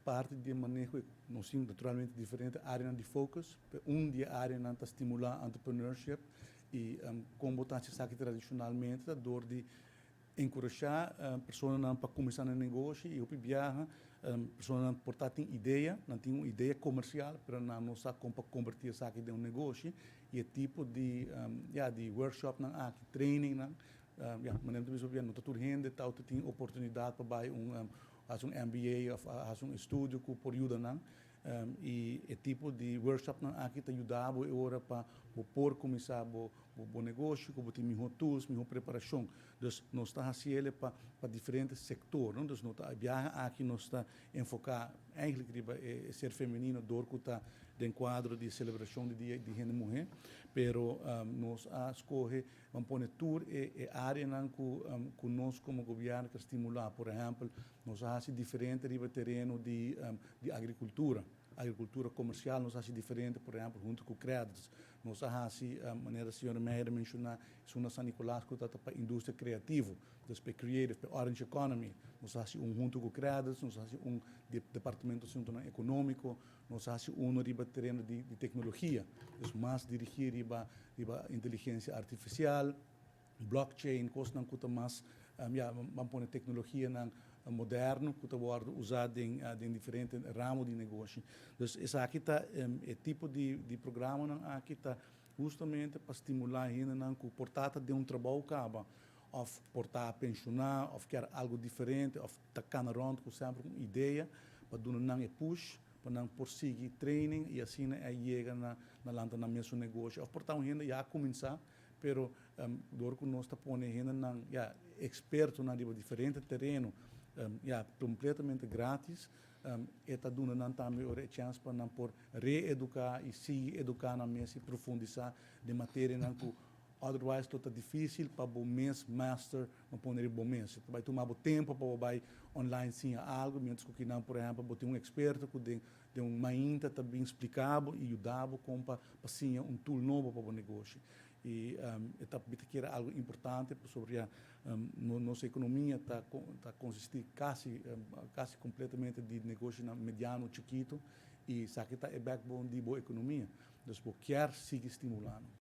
parte de manejo, nós temos naturalmente diferentes áreas de focus. De área está estimular entrepreneurship e como está se sabe tradicionalmente, a dor de encorajar pessoas para começar um negócio e o viaja pessoas portar tem ideia, não tem uma ideia comercial, para não sabe como convertir isso aqui em um negócio e é tipo de de workshop na aqui training na mas não tem não tudo rende tal tem oportunidade para vai faz MBA ou faz estúdio que por ajuda não e é tipo de workshop na aqui te ajudar agora para por começar o negócio, como tem melhor tools, melhor preparação. Então, nós está fazendo para diferentes setores, não? Então, nós está viaja aqui nós está enfocar eigenlijk ser feminino, dor que está dentro quadro de celebração de dia de gente mulher, pero nós escolhe vamos pôr tour e área não que nós como governo que estimular, por exemplo, nós faz diferente riba terreno de agricultura. A agricultura comercial nós faz diferente, por exemplo, junto com créditos. Nós faz a maneira a senhora Meyer mencionar, isso na São Nicolás que está para a indústria criativa, para creative, para Orange Economy. Nós faz junto com créditos, nós faz departamento econômico, nós faz no riba terreno de tecnologia, então mais dirigir riba inteligência artificial, blockchain, coisas não custa mais, vamos pôr tecnologia não moderno que está usado em diferentes ramos de negócio. Então, essa aqui está tipo de programa não aqui está justamente para estimular ainda não que o portata de trabalho acaba ou portar a pensionar, ou quer algo diferente, ou tacar around com sempre uma ideia para dar não push para não prosseguir training e assim aí chega na lanta na mesmo negócio. Ou portar ainda já começar pero dor que nós está pondo ainda não experto na diferente terreno completamente grátis está dando não também a chance para não por reeducar e seguir educar na mesa e profundizar de matéria não que otherwise está difícil para o mês master não poder bom mês vai tomar o tempo para vai online sim algo menos que não por exemplo botar experto que de mainta está bem explicado e ajudava com para sim tool novo para o negócio e que era algo importante sobre a nossa economia está consistir quase completamente de negócio mediano chiquito e isso aqui está é backbone de boa economia então quer seguir estimulando